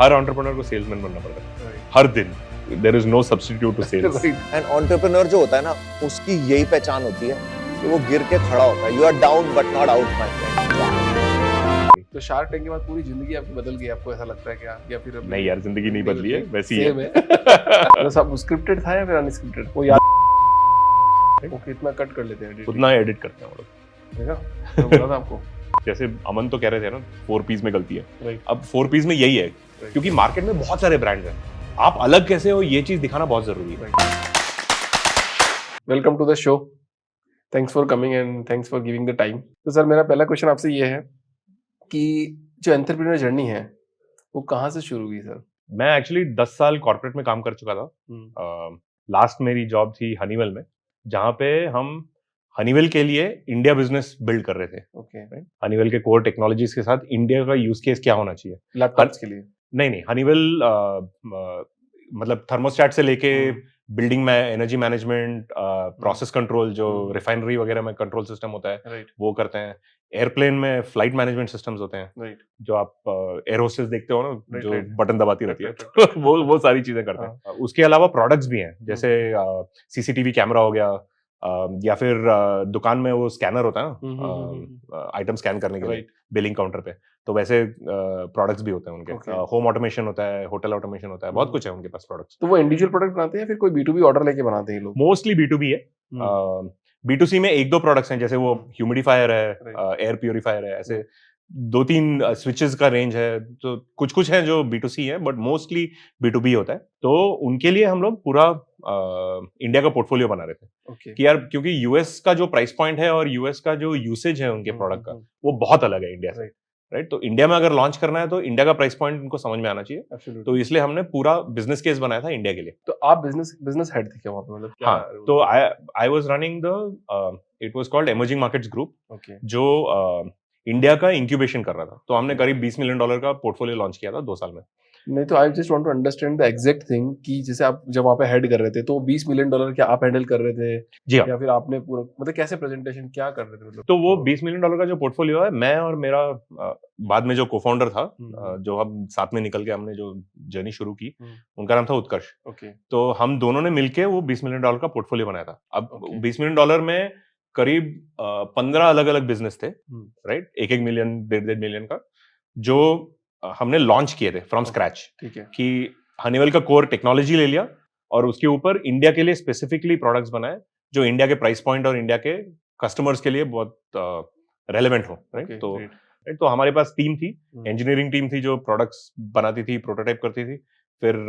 हर entrepreneur को salesman बनना पड़ता है हर दिन। There is no substitute to sales. And entrepreneur जो होता है ना, उसकी यही पहचान होती है कि वो गिर के खड़ा होता है। You are down but not out my friend. तो शार्क टैंक के बाद पूरी जिंदगी आपकी बदल गई, आपको ऐसा लगता है क्या? या फिर अभी नहीं यार, जिंदगी नहीं बदली है, वैसी सेम है। तो सब स्क्रिप्टेड था या फिर अनस्क्रिप्टेड? वो याद वो कितना कट कर लेते हैं, उतना एडिट करते हैं वो लोग। देखा मैं बोला था आपको। जैसे अमन तो कह रहे थे ना 4 पीस में गलती है, राइट। अब 4 पीस में यही है, क्योंकि मार्केट में बहुत सारे ब्रांड्स हैं, आप अलग कैसे हो ये चीज दिखाना बहुत जरूरी है। Welcome to the show, thanks for coming and thanks for giving the time. तो सर मेरा पहला क्वेश्चन आपसे ये है कि जो एंटरप्रेन्योर जर्नी है वो कहाँ से शुरू हुई सर? मैं एक्चुअली 10 साल कॉर्पोरेट में काम कर चुका था। लास्ट मेरी जॉब थी हनीवेल में, जहाँ पे हम हनीवेल के लिए इंडिया बिजनेस बिल्ड कर रहे थे। ओके। हनीवेल के कोर टेक्नोलॉजीज के साथ इंडिया का यूज केस क्या होना चाहिए लैपटॉप्स के लिए? नहीं, हनीवेल मतलब थर्मोस्टैट से लेके बिल्डिंग में एनर्जी मैनेजमेंट, प्रोसेस कंट्रोल, जो रिफाइनरी वगैरह में कंट्रोल सिस्टम होता है, राइट। वो करते हैं। एयरप्लेन में फ्लाइट मैनेजमेंट सिस्टम्स होते हैं, राइट। जो आप एयर होस्टेस देखते हो ना, Right, जो right. बटन दबाती रहती है, Right. वो सारी चीजें करते हैं। उसके अलावा प्रोडक्ट्स भी हैं, जैसे सीसीटीवी कैमरा हो गया, या फिर दुकान में वो स्कैनर होता है ना, आइटम स्कैन करने के लिए बिलिंग काउंटर पे, तो वैसे प्रोडक्ट्स भी होते हैं उनके। Okay. होम ऑटोमेशन होता है, होटल ऑटोमेशन होता है, बहुत कुछ है उनके पास प्रोडक्ट्स। तो वो इंडिविजुअल प्रोडक्ट बनाते हैं या फिर कोई B2B ऑर्डर लेके बनाते हैं ये लोग? मोस्टली B2B है। B2C में 1-2 प्रोडक्ट्स हैं, जैसे वो ह्यूमिडिफायर है, एयर प्यूरिफायर है, ऐसे 2-3 स्विचेस का रेंज है। तो कुछ है जो B2C है, बट मोस्टली B2B होता है। तो उनके लिए हम लोग पूरा इंडिया का पोर्टफोलियो बना रहे थे। Okay. कि यार, क्योंकि यूएस का जो प्राइस पॉइंट है और यूएस का जो यूसेज है उनके प्रोडक्ट का, वो बहुत अलग है इंडिया से। राइट। तो इंडिया में अगर लॉन्च करना है तो इंडिया का प्राइस पॉइंट उनको समझ में आना चाहिए। Absolutely. तो इसलिए हमने पूरा बिजनेस केस बनाया था इंडिया के लिए। तो आप बिजनेस हेड थे क्या वहाँ पे, मतलब क्या? हाँ, तो I was running the it was called emerging markets group, जो इंडिया का इंक्यूबेशन कर रहा था। तो हमने करीब $20 मिलियन का पोर्टफोलियो लॉन्च किया था 2 साल में। नहीं, तो I just want to understand the exact thing कि जैसे आप जब वहाँ पे हेड कर रहे थे तो $20 मिलियन क्या आप हैंडल कर रहे थे? जी हाँ। या फिर आपने पूरा, मतलब कैसे प्रेजेंटेशन क्या कर रहे थे मतलब? तो वो $20 मिलियन का जो पोर्टफोलियो है, मैं और मेरा बाद में जो को-फाउंडर था, जो हम साथ में निकल के हमने जो जर्नी शुरू की, उनका नाम था उत्कर्ष। ओके। तो हम दोनों ने मिलके वो $20 मिलियन का पोर्टफोलियो बनाया था। अब $20 मिलियन में करीब 15 अलग-अलग बिजनेस थे, राइट? 1-1 मिलियन, 1.5 मिलियन का, जो हमने लॉन्च किए थे फ्रॉम स्क्रैच। ठीक है। कि हनीवेल का कोर टेक्नोलॉजी ले लिया और उसके ऊपर इंडिया के लिए स्पेसिफिकली प्रोडक्ट्स बनाए, जो इंडिया के प्राइस पॉइंट और इंडिया के कस्टमर्स के लिए बहुत रेलेवेंट हो। राइट। तो हमारे पास टीम थी, इंजीनियरिंग टीम थी जो प्रोडक्ट्स बनाती थी, प्रोटोटाइप करती थी। फिर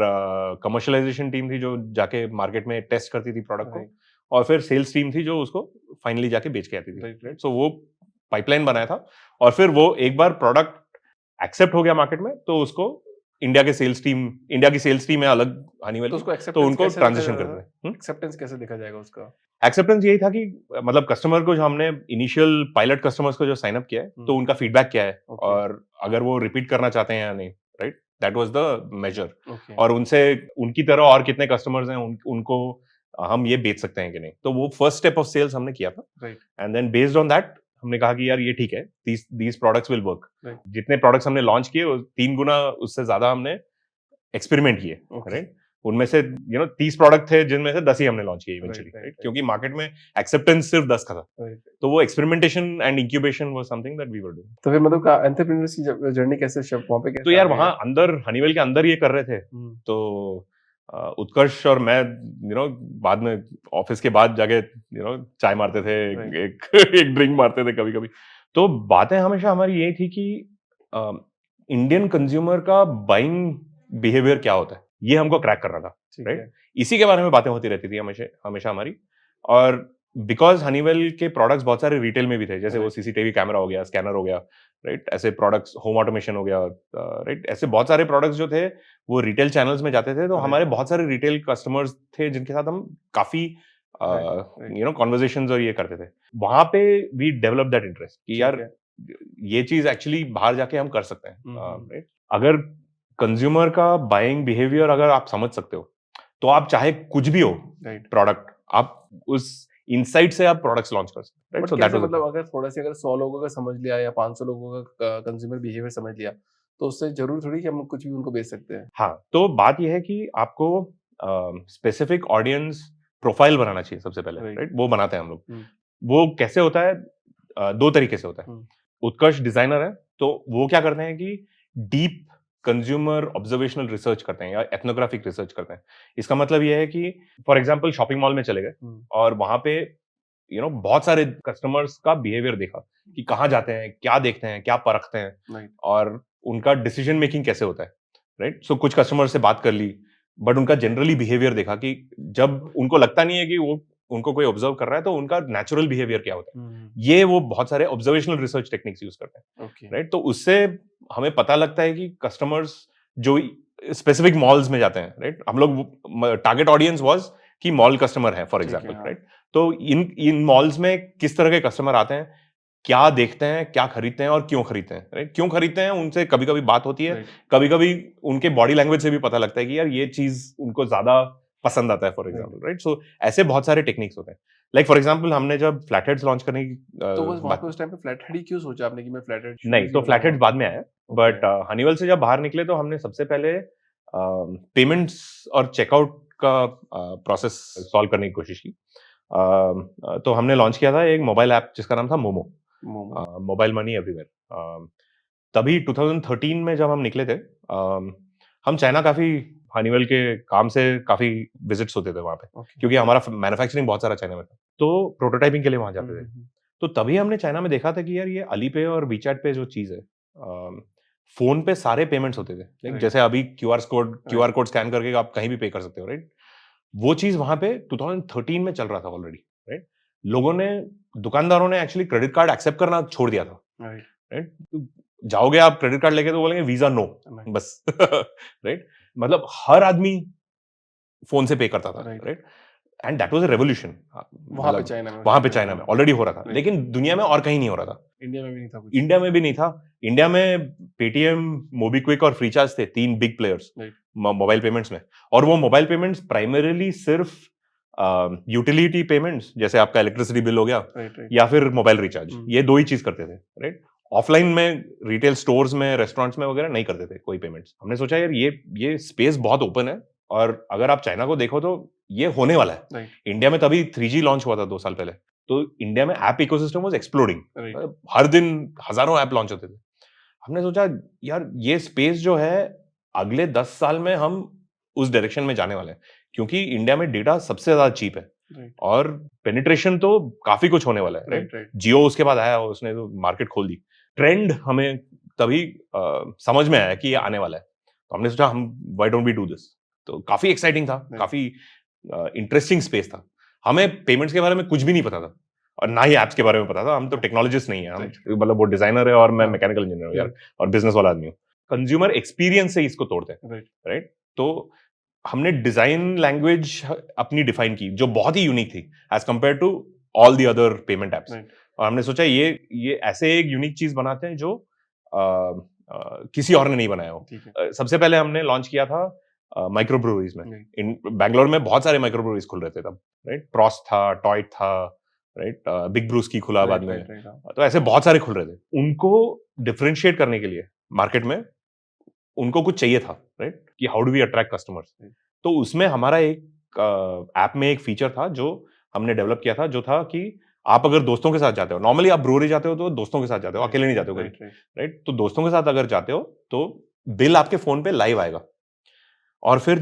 कमर्शियलाइजेशन टीम थी जो जाके मार्केट में टेस्ट करती थी प्रोडक्ट को, और फिर सेल्स टीम थी जो उसको फाइनली जाके बेच के आती थी। सो वो पाइपलाइन बनाया था, और फिर वो एक बार प्रोडक्ट एक्सेप्ट हो गया मार्केट में, तो उसको इंडिया की सेल्स टीम है अलग हनीवेल, तो उनको ट्रांजिशन करते हैं। एक्सेप्टेंस कैसे देखा जाएगा उसका? एक्सेप्टेंस यही था कि मतलब कस्टमर को जो हमने इनिशियल पायलट कस्टमर्स को जो साइन अप किया है, तो उनका फीडबैक क्या है, और अगर वो रिपीट करना चाहते हैं या नहीं। Right, that was the major. और उनसे उनकी तरह और कितने कस्टमर्स हैं, उनको हम ये बेच सकते हैं कि नहीं। तो वो फर्स्ट स्टेप ऑफ सेल्स हमने किया था, and then based on that हमने कहा कि यार ये ठीक है, दीज प्रोडक्ट्स विल वर्क। जितने प्रोडक्ट्स हमने लॉन्च किए, 3 गुना उससे ज्यादा हमने एक्सपेरिमेंट किए। राइट, उनमें से 30 प्रोडक्ट थे, जिनमें से 10 ही हमने लॉन्च किए इवेंचुअली। क्योंकि मार्केट में एक्सेप्टेंस सिर्फ 10 का था। तो वो experimentation and incubation was something that we were doing. तो फिर मतलब का एंटरप्रेन्योर्स की जर्नी कैसे वहाँ पे कैसे? तो यार वहाँ अंदर हनीवेल के अंदर ये कर रहे थे, तो उत्कर्ष और मैं बाद में ऑफिस के बाद जाके चाय मारते थे, एक ड्रिंक मारते थे कभी कभी। तो बातें हमेशा हमारी यही थी कि इंडियन कंज्यूमर का बाइंग बिहेवियर क्या होता है, ये हमको क्रैक करना था। राइट, इसी के बारे में बातें होती रहती थी हमेशा हमारी। और बिकॉज हनीवेल के प्रोडक्ट्स बहुत सारे रिटेल में भी थे, जैसे वो सीसीटीवी कैमरा हो गया, स्कैनर हो गया, राइट, ऐसे प्रोडक्ट्स, होम ऑटोमेशन हो गया, राइट, ऐसे बहुत सारे प्रोडक्ट्स जो थे वो रिटेल चैनल्स में जाते थे। तो हमारे बहुत सारे रिटेल कस्टमर्स थे जिनके साथ हम काफी कॉन्वर्सेशंस और ये करते थे। वहां पे वी डेवलप दैट इंटरेस्ट कि यार ये चीज एक्चुअली बाहर जाके हम कर सकते हैं। राइट, अगर कंज्यूमर का बाइंग बिहेवियर अगर आप समझ सकते हो, तो आप चाहे कुछ भी हो प्रोडक्ट, आप उस इनसाइट से आप प्रोडक्ट्स लॉन्च कर सकते हैं। सो दैट मतलब अगर थोड़ा सा, अगर 100 लोगों का समझ लिया या 500 लोगों का कंज्यूमर बिहेवियर समझ लिया, तो उससे जरूर थोड़ी कि हम कुछ भी उनको बेच सकते हैं। हाँ, तो बात ये है कि आपको स्पेसिफिक ऑडियंस प्रोफाइल बनाना चाहिए सबसे पहले, Right. राइट? वो बनाते हैं हम लोग। हम्म, वो कैसे होता है? दो तरीके से होता है। हम्म, उत्कर्ष डिजाइनर है, तो वो क्या करते हैं कि डीप कंज्यूमर ऑब्जर्वेशनल रिसर्च करते हैं या एथनोग्राफिक रिसर्च करते हैं। इसका मतलब ये है कि फॉर एग्जांपल शॉपिंग मॉल में चले गए हम्म, और वहां पे बहुत सारे कस्टमर्स का बिहेवियर देखा कि कहाँ जाते हैं, क्या देखते हैं, क्या परखते हैं Right. और उनका डिसीजन मेकिंग कैसे होता है, राइट? सो कुछ कस्टमर से बात कर ली, बट उनका जनरली बिहेवियर देखा कि जब उनको लगता नहीं है कि वो उनको कोई ऑब्जर्व कर रहा है, तो उनका नेचुरल बिहेवियर क्या होता है। हम्म, ये वो बहुत सारे ऑब्जर्वेशनल रिसर्च टेक्निक्स यूज करते हैं, ओके, राइट? तो उससे हमें पता लगता है कि कस्टमर्स जो स्पेसिफिक मॉल्स में जाते हैं, राइट? हम लोग टारगेट ऑडियंस वाज कि मॉल कस्टमर है, फॉर ठीक है, एग्जांपल, हाँ। राइट? तो इन मॉल्स में किस तरह के कस्टमर आते हैं, क्या देखते हैं, क्या खरीदते हैं और क्यों खरीदते हैं, राइट? क्यों खरीदते हैं उनसे कभी कभी बात होती है, Right. कभी कभी उनके बॉडी लैंग्वेज से भी पता लगता है कि यार ये चीज उनको ज्यादा पसंद आता है, फॉर एग्जाम्पल, राइट? सो ऐसे बहुत सारे टेक्निक्स होते हैं। लाइक फॉर एग्जाम्पल हमने जब फ्लैट हेड्स लॉन्च करने की तो बस वहां बात, पे उस टाइम पे फ्लैट हेड ही क्यों सोचा आपने कि मैं फ्लैट हेड नहीं तो फ्लैट हेड्स बाद में आया, बट Okay. हनीवेल से जब बाहर निकले तो हमने सबसे पहले पेमेंट्स और चेकआउट का प्रोसेस सॉल्व करने की कोशिश की। तो हमने लॉन्च किया था एक मोबाइल ऐप जिसका नाम था मोमो, मोबाइल मनी एवरीवेयर। तभी 2013 में जब हम निकले थे, हम चाइना काफी, हनीवेल के काम से काफी विजिट्स होते थे वहां पे, Okay. क्योंकि हमारा मैन्युफैक्चरिंग बहुत सारा चाइना में था, तो प्रोटोटाइपिंग के लिए वहां जाते थे। तो तभी हमने चाइना में देखा था कि यार ये अलीपे और वीचैट पे जो चीज है, फोन पे सारे पेमेंट्स होते थे, लाइक Right. जैसे अभी क्यूआर कोड स्कैन करके आप कहीं भी पे कर सकते हो, राइट? वो चीज वहां पे 2013 में चल रहा था ऑलरेडी, राइट? लोगों ने, दुकानदारों ने एक्चुअली क्रेडिट कार्ड एक्सेप्ट करना छोड़ दिया था, Right. राइट? जाओगे आप क्रेडिट कार्ड लेके तो बोलेंगे वीजा नो, Right. बस राइट? मतलब हर आदमी फोन से पे करता था, Right. Right? And that was a revolution. वहां पे चाइना में वहां पे चाइना में ऑलरेडी हो रहा था, Right. लेकिन दुनिया में और कहीं नहीं हो रहा था। इंडिया में भी नहीं था कुछ। इंडिया में भी नहीं था। इंडिया में पेटीएम, मोबीक्विक और फ्रीचार्ज थे, तीन big players Right. Mobile payments में। और वो मोबाइल पेमेंट्स प्राइमरीली सिर्फ यूटिलिटी पेमेंट्स, जैसे आपका इलेक्ट्रिसिटी बिल हो गया Right. Right. या फिर मोबाइल रिचार्ज, हम्म। ये दो ही चीज करते थे, राइट? ऑफलाइन में, रिटेल स्टोर्स में, रेस्टोरेंट्स में वगैरह नहीं करते थे कोई पेमेंट्स। हमने सोचा यार ये स्पेस बहुत ओपन है, और अगर आप चाइना को देखो तो ये होने वाला है। Right. इंडिया में तभी 3G लॉन्च हुआ था 2 साल पहले, तो इंडिया में app ecosystem was exploding. Right. हर दिन हजारों ऐप लॉन्च होते थे। हमने सोचा यार ये स्पेस जो है, अगले 10 साल में हम उस डायरेक्शन में जाने वाले हैं, क्योंकि इंडिया में डेटा सबसे ज्यादा चीप है Right. और पेनिट्रेशन तो काफी कुछ होने वाला है, राइट? Right. Right. जियो उसके बाद आया, उसने तो मार्केट खोल दी। ट्रेंड हमें तभी समझ में आया कि ये आने वाला है, तो हमने सोचा हम why don't we do this. तो काफी एक्साइटिंग था, Right. काफी इंटरेस्टिंग स्पेस था। हमें पेमेंट्स के बारे में कुछ भी नहीं पता था और ना ही ऐप्स के बारे में पता था। हम तो टेक्नोलॉजिस्ट नहीं है, हम मतलब वो डिजाइनर है और मैं हाँ। मैकेनिकल इंजीनियर हूँ यार, Right. और बिजनेस वाला आदमी हूँ। कंज्यूमर एक्सपीरियंस से इसको तोड़ते हैं, Right. राइट? तो हमने डिजाइन लैंग्वेज अपनी डिफाइन की जो बहुत ही यूनिक थी as compare to all the other payment apps. Right. और हमने सोचा ये ऐसे एक यूनिक चीज बनाते हैं जो किसी और ने नहीं बनाया हो। ठीक है। सबसे पहले हमने लॉन्च किया था माइक्रो ब्रूवरीज में। Right. इन बैंगलोर में बहुत सारे माइक्रो ब्रूवरीज खुल रहे थे तब, राइट? प्रॉस था, टॉयट था, राइट? बिग ब्रूस्की खुला बाद में। Right. Right. हाँ। तो ऐसे बहुत सारे खुल रहे थे। उनको डिफरेंशिएट करने के लिए मार्केट में उनको कुछ चाहिए था, राइट? कि how do we attract customers. तो उसमें हमारा एक ऐप में एक फीचर था जो हमने डेवलप किया था, जो था कि आप अगर दोस्तों के साथ जाते हो, नॉर्मली आप ब्रूवरी जाते हो तो दोस्तों के साथ जाते हो, अकेले नहीं जाते हो कहीं, Right. Right. राइट? तो दोस्तों के साथ अगर जाते हो तो बिल आपके फोन पे लाइव आएगा, और फिर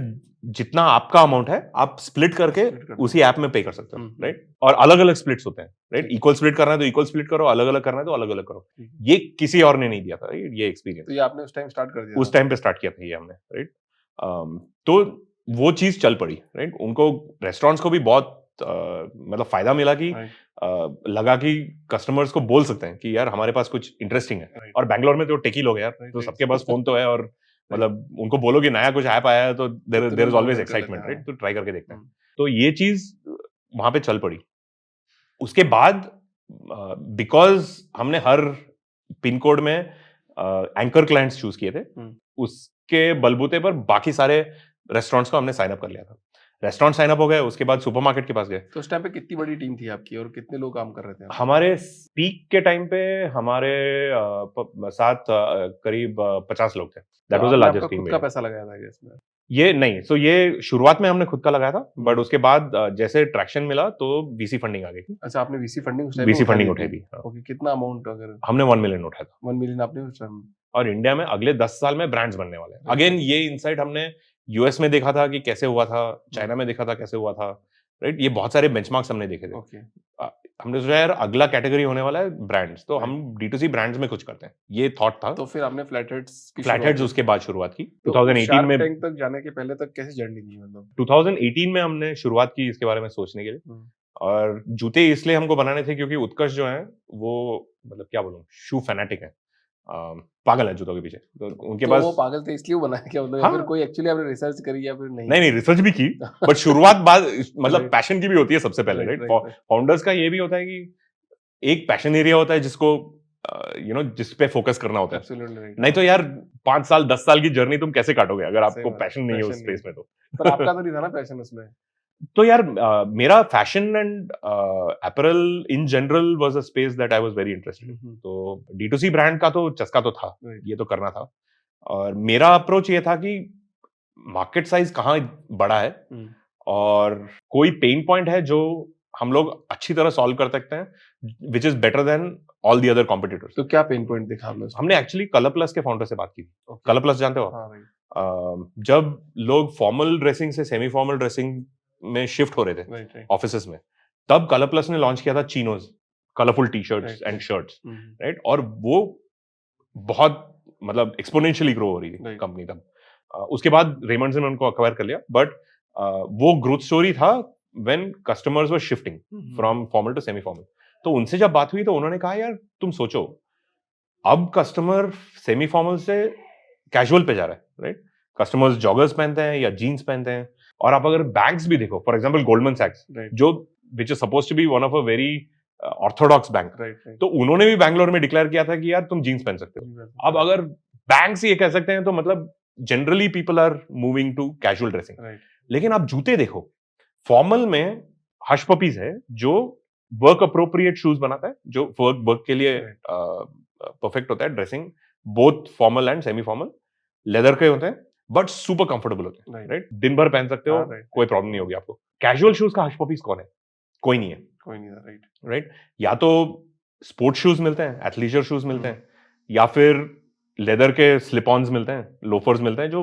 जितना आपका अमाउंट है आप स्प्लिट करके Split कर दो। उसी ऐप में पे कर सकते हो, हम्म। राइट? और अलग अलग स्प्लिट्स होते हैं, राइट? ठीक। इक्वल स्प्लिट करना है तो इक्वल स्प्लिट करो, अलग अलग करना है तो अलग अलग करो। ठीक है। ये किसी और ने नहीं दिया था ये एक्सपीरियंस। तो ये आपने उस टाइम स्टार्ट कर दिया उस था? टाइम पे स्टार्ट किया था ये हमने, राइट? तो वो चीज चल पड़ी, राइट? उनको, रेस्टोरेंट्स को भी बहुत मतलब फायदा मिला कि Right. लगा कि कस्टमर्स को बोल सकते हैं कि यार हमारे पास कुछ इंटरेस्टिंग है। Right. और बैंगलोर में तो टेकी लोग हैं यार, Right, तो right. सबके पास फोन तो है, और मतलब उनको बोलो कि नया कुछ ऐप आया है तो देयर इज तुरंत ऑलवेज download कर एक्साइटमेंट, लेते हैं, राइट? तो ट्राई करके देखते हैं। हम्म। तो ये चीज वहां पे चल पड़ी। उसके बाद बिकॉज हमने हर पिन कोड में एंकर क्लाइंट्स चूज किए थे, हम्म। उसके बलबूते पर बाकी सारे रेस्टोरेंट्स को हमने साइन अप कर लिया था। रेस्टोरेंट साइन अप हो गए, उसके बाद सुपरमार्केट के पास गए। तो उस टाइम पे कितनी बड़ी टीम थी आपकी और कितने लोग काम कर रहे थे? हमारे पीक के टाइम पे हमारे साथ करीब 50 लोग थे। That was the largest team. खुद का पैसा लगाया था इसमें? ये नहीं, सो ये शुरुआत में हमने खुद का लगाया था, बट उसके बाद जैसे ट्रैक्शन मिला तो वीसी फंडिंग आ गई थी। अच्छा, आपने वीसी फंडिंग उस टाइम वीसी फंडिंग उठाई थी। ओके, कितना अमाउंट? अगर हमने 1 मिलियन उठाया था। 1 मिलियन आपने उस टाइम? और इंडिया में अगले 10 साल में ब्रांड्स बनने वाले हैं। अगेन ये इनसाइट हमने यूएस में देखा था कि कैसे हुआ था, चाइना में देखा था कैसे हुआ था, राइट? ये बहुत सारे बेंचमार्क्स हमने देखे थे। ओके। हमने सोचा यार अगला कैटेगरी होने वाला है ब्रांड्स, तो हम D2C ब्रांड्स में कुछ करते हैं, ये थॉट था। तो फिर आपने फ्लैटहेड्स उसके बाद शुरुआत की। तो 2018 में टैंक तक जाने के पहले तक कैसी जर्नी थी मतलब? 2018 में हमने शुरुआत की इसके बारे में सोचने के लिए। और जूते इसलिए हमको बनाने थे क्योंकि उत्कर्ष जो है वो मतलब क्या बोलूं, शू फैनेटिक है, पागल है जूतों के पीछे। तो उनके पास वो पागल थे इसलिए वो बनाया क्या मतलब? हाँ, फिर कोई एक्चुअली आपने रिसर्च करी या फिर नहीं? नहीं रिसर्च भी की, बट शुरुआत बाद मतलब पैशन की भी होती है सबसे पहले, राइट? फाउंडर्स का ये भी होता है कि एक पैशन एरिया होता है जिसको जिस पे फोकस करना होता है। नहीं तो यार 5 साल 10 साल की जर्नी तुम कैसे काटोगे अगर आपको पैशन नहीं है उस स्पेस में? तो पर आपका तो नहीं था ना पैशन उसमें? तो यार मेरा fashion and apparel in general was a space that I was very interested. तो D2C ब्रांड का तो चस्का तो था, ये तो करना था। और मेरा अप्रोच ये था कि मार्केट साइज कहाँ बड़ा है और कोई पेन पॉइंट है जो हम लोग अच्छी तरह सॉल्व कर सकते हैं, which is better than all the other competitors. तो क्या पेन पॉइंट देखा हमने एक्चुअली कलर प्लस के फाउंडर से बात की। कलर प्लस जानते हो? हाँ, जब लोग फॉर्मल ड्रेसिंग से सेमी फॉर्मल ड्रेसिंग में शिफ्ट हो रहे थे ऑफिसेस में, तब कलर प्लस ने लॉन्च किया था chinos, colourful T shirts and shirts, right? और वो बहुत मतलब एक्सपोनेंशियली ग्रो हो रही थी कंपनी तब। उसके बाद रेमंड्स ने उनको अक्वायर कर लिया, बट वो ग्रोथ स्टोरी था when customers were shifting from formal to semi formal. तो उनसे जब बात हुई तो उन्होंने कहा यार तुम सोचो, अब कस्टमर सेमी फॉर्मल से कैजुअल पे जा रहा है, राइट? कस्टमर्स जॉगर्स पहनते हैं या जीन्स पहनते हैं। और आप अगर बैंक्स भी देखो, फॉर एग्जांपल गोल्डमैन सैक्स, जो which is supposed to be one of a very orthodox bank, तो उन्होंने भी बैंगलोर में डिक्लेयर किया था कि यार तुम जीन्स पहन सकते हो। अब अगर बैंक्स ये कह सकते हैं तो मतलब generally people are moving to casual dressing. लेकिन आप जूते देखो, फॉर्मल में हश पपीज है जो वर्क अप्रोप्रिएट शूज बनाता है, जो वर्क के लिए परफेक्ट होता है dressing, both formal and semi formal, leather के होते हैं बट सुपर कंफर्टेबल होते हैं, राइट? दिन भर पहन सकते हो, कोई प्रॉब्लम नहीं होगी आपको। कैजुअल शूज का हश पपीज कौन है? कोई नहीं है, राइट? या तो स्पोर्ट्स शूज मिलते हैं, एथलीजर शूज मिलते हैं, या फिर लेदर के स्लिप ऑन्स मिलते हैं, लोफर्स मिलते हैं जो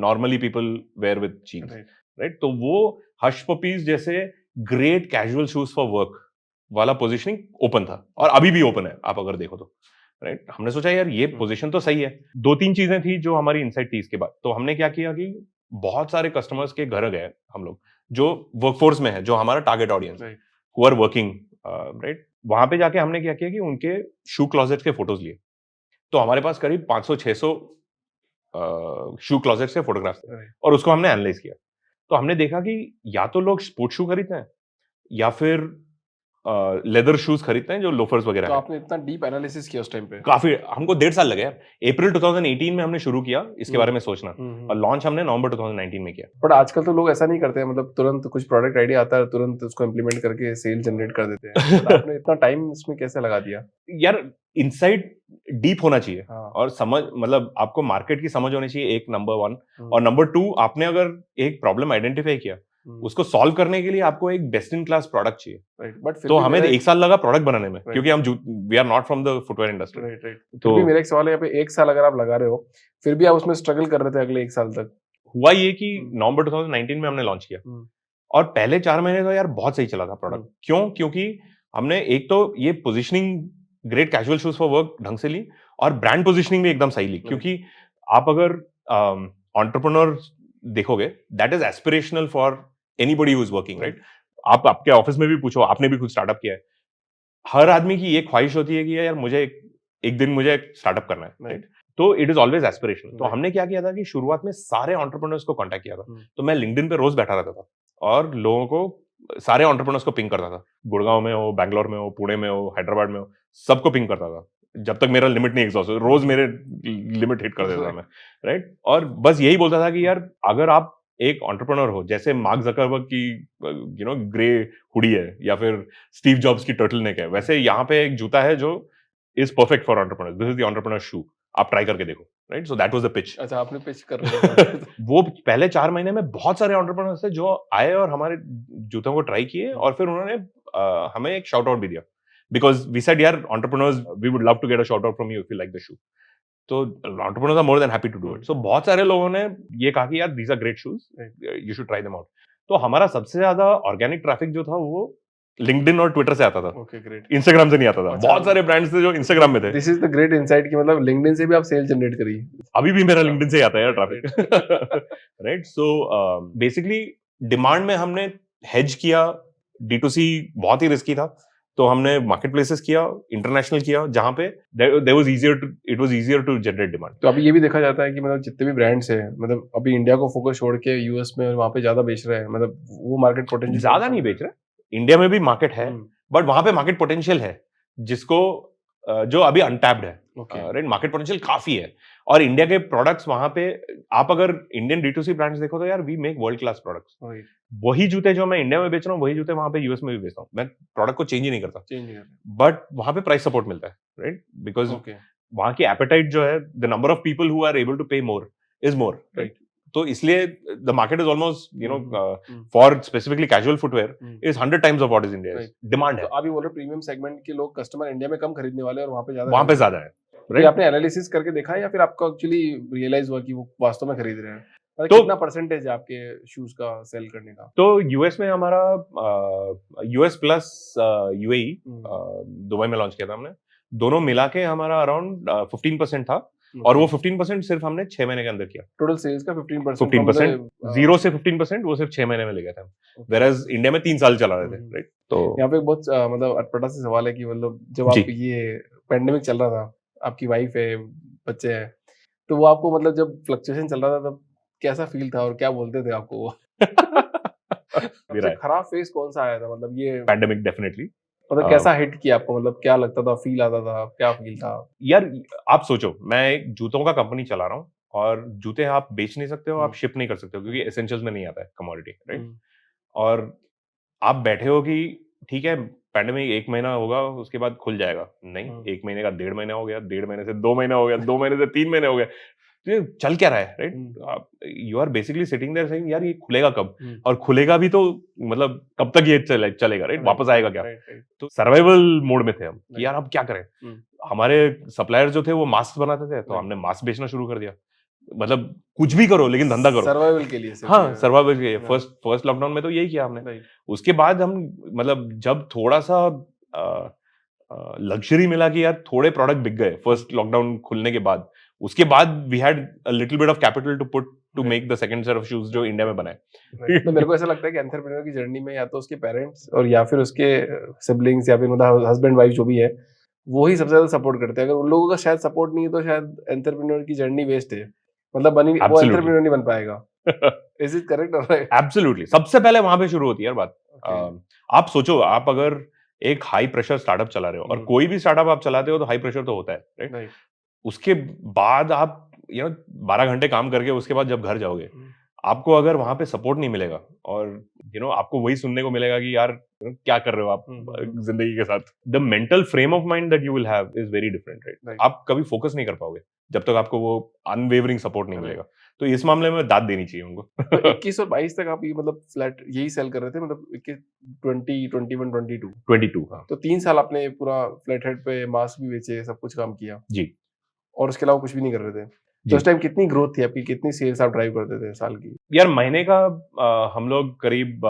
normally people wear with jeans, right? तो वो हश पपीज जैसे great casual shoes for work वाला पोजीशनिंग ओपन था, और अभी भी ओपन है आप अगर देखो तो, राइट? हमने सोचा यार ये पोजीशन तो सही है। 2-3 चीजें थी जो हमारी इनसाइट थी इसके बाद। तो हमने क्या किया कि बहुत सारे कस्टमर्स के घर गए हम लोग जो वर्कफोर्स में है, जो हमारा target audience, who are working, right? वहां पे जाके हमने क्या किया कि उनके शू क्लोजेट के फोटोज लिए। तो हमारे पास करीब 500-600 शू क्लोजेट से फोटोग्राफ्स थे, और उसको हमने एनालाइज किया। तो हमने देखा कि या तो लोग स्पोर्ट्स शू खरीदते हैं या फिर लेदर शूज खरीदते हैं जो लोफर्स वगैरह। तो आपने इतना डीप एनालिसिस किया उस टाइम पे? काफी, हमको 1.5 साल लगे यार। अप्रैल 2018 में हमने शुरू किया इसके बारे में सोचना, और लॉन्च हमने नवंबर 2019 में किया। बट आजकल तो लोग ऐसा नहीं करते हैं, मतलब तुरंत कुछ प्रोडक्ट आइडिया आता है, तुरंत उसको इम्प्लीमेंट करके सेल जनरेट कर देते हैं। तो आपने इतना टाइम इसमें कैसे लगा दिया? यार इनसाइट डीप होना चाहिए, और समझ, मतलब आपको मार्केट की समझ होनी चाहिए, एक नंबर 1, और नंबर 2 आपने अगर एक प्रॉब्लम आइडेंटिफाई किया, उसको सॉल्व करने के लिए आपको एक बेस्ट इन क्लास प्रोडक्ट चाहिए। बट तो हमें 1 साल लगा प्रोडक्ट बनाने में, क्योंकि हम we are not from the footwear industry. तो भी मेरा एक सवाल है, यहाँ पे 1 साल अगर आप लगा रहे हो, फिर भी आप उसमें स्ट्रगल कर रहे थे अगले 1 साल तक। हुआ ये कि नवंबर 2019 में हमने लॉन्च किया, और पहले 4 महीने तो यार बहुत सही चला था प्रोडक्ट। क्यों? क्योंकि हमने एक तो ये positioning great casual shoes for work ढंग से ली, और ब्रांड पोजिशनिंग भी एकदम सही ली। क्योंकि आप अगर एंटरप्रेन्योर देखोगे, that is aspirational for anybody who is working, right? आप आपके ऑफिस में भी पूछो, आपने भी खुद स्टार्टअप किया है, हर आदमी की ये ख्वाहिश होती है कि यार मुझे एक दिन मुझे स्टार्टअप करना है, राइट? तो इट इज ऑलवेज एस्पिरेशनल। तो हमने क्या किया था कि शुरुआत में सारे एंटरप्रेन्योर्स को कांटेक्ट किया था। तो मैं लिंक्डइन पे रोज बैठा रहता था और लोगों को, सारे एंटरप्रेन्योर्स को पिंग करता था, गुड़गांव में हो, बैंगलोर में हो, पुणे में हो, हैदराबाद में हो, सबको पिंग करता था जब तक मेरा लिमिट नहीं एग्जॉस्ट हो। रोज मेरे लिमिट हिट कर देता था मैं, राइट? और बस यही बोलता था कि यार अगर आप एक एंटरप्रेन्योर हो, जैसे मार्क जकरबर्ग की ग्रे हुडी है या फिर स्टीव जॉब्स की टर्टल नेक है, वैसे यहाँ पे एक जूता है जो is perfect for entrepreneurs. This is the entrepreneur shoe, आप ट्राई करके देखो, right? So that was the pitch. अच्छा, आपने पिच कर लिया। वो पहले 4 महीने में बहुत सारे एंटरप्रेन्योर्स थे जो आए और हमारे जूतों को ट्राई किए और फिर उन्होंने हमें एक शाउट आउट भी दिया, बिकॉज वी सेड यार entrepreneurs we would love to get a shout out from you if you like the shoe. तो entrepreneurs are more than happy to do it. So बहुत सारे लोगों ने ये कहा कि यार these are great shoes, you should try them out. तो हमारा सबसे ज्यादा ऑर्गेनिक ट्रैफिक जो था वो लिंक्डइन और ट्विटर से आता था। Okay, great. इंस्टाग्राम से नहीं आता था। अच्छा। बहुत सारे ब्रांड्स थे जो इंस्टाग्राम में थे। This is the great insight कि मतलब लिंक्डइन से भी आप सेल जनरेट करिए। अभी भी मेरा लिंक्डइन से ही आता है यार traffic, right? So basically demand में हमने हेज किया। D2C बहुत ही रिस्की था, तो हमने मार्केट प्लेसेस किया, इंटरनेशनल किया, जहां पे it was easier to generate demand. तो अभी ये भी देखा जाता है कि मतलब जितने भी ब्रांड्स हैं, मतलब अभी इंडिया को फोकस छोड़ के यूएस में वहां पे ज्यादा बेच रहे हैं, मतलब वो मार्केट पोटेंशियल ज्यादा नहीं बेच रहे, इंडिया में भी मार्केट है, बट वहां पे मार्केट पोटेंशियल है जिसको जो अभी अनटैप्ड है, राइट? मार्केट पोटेंशियल काफी है और इंडिया के प्रोडक्ट्स वहां पे, आप अगर इंडियन D2C ब्रांड्स देखो तो यार we make world class products. वही जूते जो मैं इंडिया में बेच रहा हूँ, वही जूते वहां पे यूएस में भी बेचता हूँ। मैं प्रोडक्ट को चेंज ही नहीं करता, बट वहां पे प्राइस सपोर्ट मिलता है, राइट? बिकॉज वहां की एपेटाइट जो है, the number of people who are able to pay more is more, right? तो इसलिए the market is almost for specifically casual footwear is 100 times of what is India. Demand है। तो अभी बोल रहे प्रीमियम सेगमेंट के लोग कस्टमर इंडिया में कम खरीदने वाले और वहां पे ज्यादा है, राइट? आपने एनालिसिस करके देखा है या फिर आपको एक्चुअली रियलाइज हुआ कि वो वास्तव में खरीद रहे हैं? तो कितना परसेंटेज है आपके शूज का सेल करने का? तो यूएस में हमारा यूएस प्लस यूएई दुबई में लॉन्च किया था हमने, दोनों मिला के हमारा अराउंड 15% था और वो 15% सिर्फ हमने 6 महीने के अंदर किया। टोटल सेल्स का 15%? 15%, 0 से 15% वो सिर्फ 6 महीने में ले गए थे हम, वेयरएज इंडिया में 3 साल चला रहे थे, राइट? तो यहाँ पे बहुत मतलब अटपटा सा सवाल है कि मतलब जब आप ये पेंडेमिक चल रहा था, आपकी वाइफ है, बच्चे हैं, तो वो आपको मतलब जब फ्लक्चुएशन चल रहा था तब कैसा फील था और क्या बोलते थे आपको वो? सबसे खराब फेज कौन सा आया था, मतलब ये पैंडेमिक? डेफिनेटली। मतलब कैसा हिट किया आपको, मतलब क्या लगता था, फील आता था, क्या फील था? यार आप सोचो, मैं एक जूतों का कंपनी चला रहा हूँ और जूते आप बेच नहीं सकते हो, आप शिप नहीं कर सकते हो क्योंकि एसेंशियल्स में नहीं आता है कमोडिटी, राइट? और आप बैठे हो कि ठीक है पैंडेमिक 1 महीना होगा उसके बाद खुल जाएगा, नहीं, 1 महीने का 1.5 महीना हो गया, 1.5 महीने से 2 महीने हो गया, 2 महीने से 3 महीने हो गए, तो चल क्या रहा है, right? You are basically sitting there saying यार ये खुलेगा कब, और खुलेगा भी तो मतलब कब तक ये चलेगा, राइट? वापस आएगा क्या? तो सर्वाइवल मोड में थे हम कि यार अब क्या करें। हमारे सप्लायर्स जो थे वो मास्क बनाते थे, तो हमने मास्क बेचना शुरू कर दिया। मतलब कुछ भी करो लेकिन धंधा करो, सर्वाइवल के लिए। हाँ, सर्वाइवल के लिए। फर्स्ट लॉकडाउन में तो यही किया हमने। उसके बाद हम मतलब जब थोड़ा सा लग्जरी मिला कि यार थोड़े प्रोडक्ट बिक गए फर्स्ट लॉकडाउन खुलने के बाद, उसके बाद we had a little bit of capital to put to make the second set of shoes जो इंडिया में बनाए। तो मेरे को ऐसा लगता है कि एंटरप्रेन्योर की जर्नी में या तो उसके पेरेंट्स और या फिर उसके सिबलिंग्स या फिर मतलब हस्बैंड वाइफ जो भी है, वो ही सबसे ज्यादा सपोर्ट करते हैं। अगर उन लोगों का शायद सपोर्ट नहीं है तो शायद एंटरप्रेन्योर की जर्नी वेस्ट है, मतलब वो एंटरप्रेन्योर नहीं बन पाएगा। Is it correct? Right, absolutely. सबसे पहले वहां पे शुरू होती है यार बात। आप सोचो, आप अगर एक हाई प्रेशर स्टार्टअप चला रहे हो, और कोई भी स्टार्टअप आप चलाते हो तो हाई प्रेशर तो होता है, राइट? उसके बाद आप 12 घंटे काम करके उसके बाद जब घर जाओगे, आपको अगर वहां पे सपोर्ट नहीं मिलेगा और आपको वही सुनने को मिलेगा कि यार क्या कर रहे हो आप जिंदगी के साथ, the mental frame of mind that you will have is very different, right? आप कभी फोकस नहीं कर पाओगे जब तक आपको वो अनवेवरिंग सपोर्ट नहीं मिलेगा। तो इस मामले में दाद देनी चाहिए उनको। तो 21 और 22 तक आप ये मतलब फ्लैट यही सेल कर रहे थे, मतलब 21, 20, 21, 22? हाँ। तो 3 साल आपने पूरा फ्लैट हेड पे मास्क भी बेचे, सब कुछ काम किया जी, और उसके अलावा कुछ भी नहीं कर रहे थे। तो उस टाइम कितनी ग्रोथ थी आपकी, कितनी सेल्स आप ड्राइव करते थे साल की? यार महीने का हम लोग करीब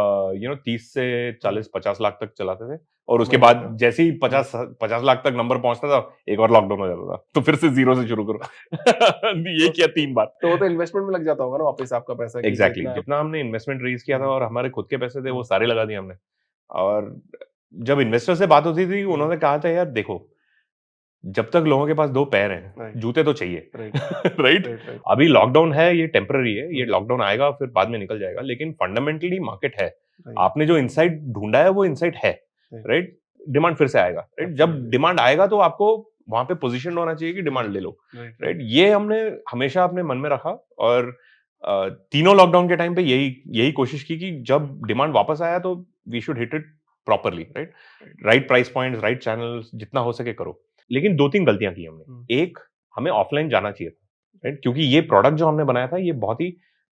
30 से 40-50 लाख तक चलाते थे, और उसके बाद जैसे ही 50 लाख तक नंबर पहुंचता था, एक और लॉकडाउन हो जाता था, तो फिर से 0 से शुरू करो। ये किया 3 बार। तो वो तो इन्वेस्टमेंट में लग जाता होगा ना वापस आपका पैसा? एग्जैक्टली, जितना हमने इन्वेस्टमेंट रेज किया था और हमारे खुद के पैसे थे वो सारे लगा दिए हमने। और जब इन्वेस्टर से बात होती थी, उन्होंने कहा था यार देखो, जब तक लोगों के पास 2 पैर हैं, जूते तो चाहिए, राइट? अभी लॉकडाउन है, ये टेम्पररी है, ये लॉकडाउन आएगा फिर बाद में निकल जाएगा, लेकिन फंडामेंटली मार्केट है। आपने जो इनसाइट ढूंढा है वो इनसाइट है, राइट? डिमांड फिर से आएगा, राइट? जब डिमांड आएगा तो आपको वहां पे पोजीशन होना चाहिए कि डिमांड ले लो, राइट? ये हमने हमेशा अपने मन में रखा, और तीनों लॉकडाउन के टाइम पे यही कोशिश की कि जब डिमांड वापस आया तो we should hit it properly, right price points, right channels, जितना हो सके करो। लेकिन 2-3 गलतियां की हमने। एक, हमें ऑफलाइन जाना चाहिए था, राइट, क्योंकि ये प्रोडक्ट जो हमने बनाया था ये बहुत ही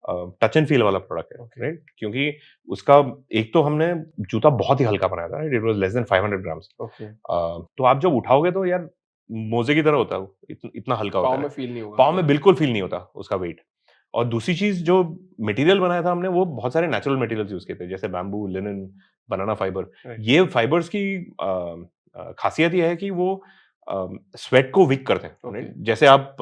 टच एंड फील वाला प्रोडक्ट है, राइट, क्योंकि उसका एक तो हमने जूता बहुत ही हल्का बनाया था, it was less than 500 grams. तो आप जब उठाओगे तो यार मोजे की तरह होता है वो, इतना हल्का होता है, पाँव में फील नहीं होगा, पाँव में बिल्कुल फील नहीं होता उसका वेट। और दूसरी चीज, जो मटेरियल बनाया था हमने वो बहुत सारे नेचुरल मटेरियल्स यूज किए थे, जैसे बैम्बू, लिनन, बनाना फाइबर। ये फाइबर्स की खासियत ये है कि वो स्वेट को विक करते हैं, right? जैसे आप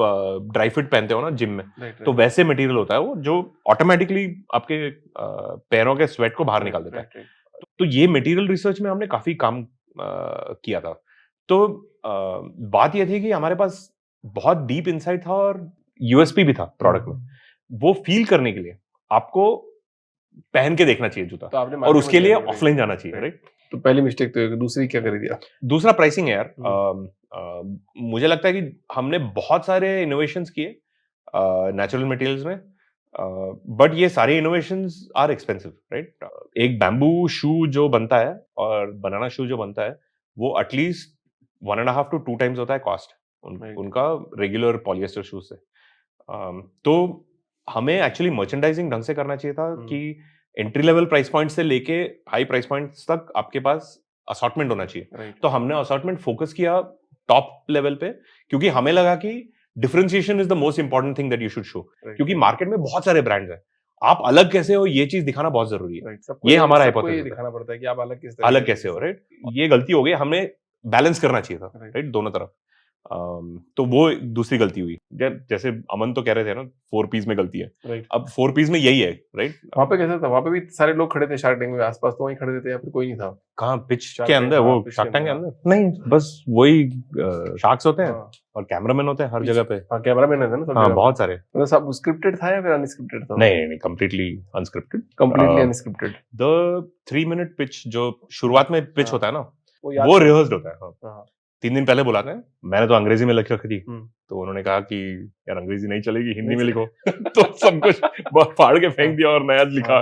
ड्राई फिट पहनते हो ना जिम में, तो वैसे मटेरियल होता है वो, जो ऑटोमेटिकली आपके पैरों के स्वेट को बाहर निकाल देता है। तो ये मटेरियल रिसर्च में हमने काफी काम किया था। तो बात ये थी कि हमारे पास बहुत डीप इनसाइट था और यूएसपी भी था प्रोडक्ट में। वो फील करने के लिए आपको पहन के देखना चाहिए जूता, तो और उसके लिए ऑफलाइन जाना चाहिए, राइट। तो पहली मिस्टेक तो दूसरी क्या करी दिया? दूसरा प्राइसिंग है यार। मुझे लगता है कि हमने बहुत सारे इनोवेशंस किए नेचुरल मटेरियल्स में, बट ये सारे इनोवेशंस आर एक्सपेंसिव, राइट। एक बैम्बू शू जो बनता है और बनाना शू जो बनता है वो एटलीस्ट 1.5 to 2 times होता है कॉस्ट उनका रेगुलर पॉलिएस्टर शूज से। तो हमें एक्चुअली मर्चेंडाइजिंग ढंग से करना चाहिए था कि एंट्री लेवल प्राइस पॉइंट से लेके हाई प्राइस पॉइंट्स तक आपके पास असॉर्टमेंट होना चाहिए। तो हमने असॉर्टमेंट फोकस किया टॉप लेवल पे, क्योंकि हमें लगा कि differentiation is the most important thing that you should show, क्योंकि मार्केट में बहुत सारे ब्रांड्स हैं, आप अलग कैसे हो ये चीज दिखाना बहुत जरूरी है। ये हमारा हाइपोथेसिस दिखाना पड़ता है कि आप अलग कैसे हो, राइट। ये गलती हो गई, हमें बैलेंस करना चाहिए था, राइट, दोनों तरफ। तो वो दूसरी गलती हुई। जैसे अमन तो कह रहे थे ना 4 पीस में गलती है, अब 4 पीस में यही है, राइट। वहां पे कैसा था? वहां पे भी सारे लोग खड़े थे शार्क टैंक में आसपास, तो वहीं खड़े थे या फिर कोई नहीं था? कहाँ पिच के अंदर? वो शार्क टैंक के अंदर नहीं, बस वही शार्क्स होते हैं और कैमरामैन होते हैं हर जगह पे। हाँ, कैमरामैन है ना, हाँ, बहुत सारे। मतलब सब स्क्रिप्टेड था या फिर अनस्क्रिप्टेड था? नहीं, completely unscripted. Completely unscripted. The 3 minute pitch जो शुरुआत में पिच होता है ना, वो रिहर्स्ड होता है। हाँ। 3 दिन पहले बुलाते हैं। मैंने तो अंग्रेजी में लिख रखी थी, तो उन्होंने कहा कि यार अंग्रेजी नहीं चलेगी, हिंदी में लिखो। तो सब कुछ फाड़ के फेंक दिया और नया लिखा।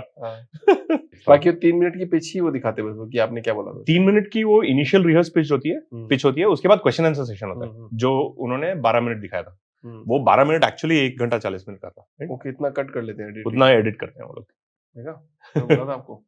बाकी 3 मिनट की पिच ही वो दिखाते बस, कि आपने क्या बोला था। 3 मिनट की वो इनिशियल रिहर्स पिच होती है, उसके बाद क्वेश्चन आंसर सेशन होता है, जो उन्होंने 12 मिनट दिखाया था। वो 12 मिनट एक्चुअली 1 घंटा 40 मिनट का था। वो कितना कट कर लेते हैं, उतना एडिट करते हैं वो लोग। देखा, मैं बोला था आपको,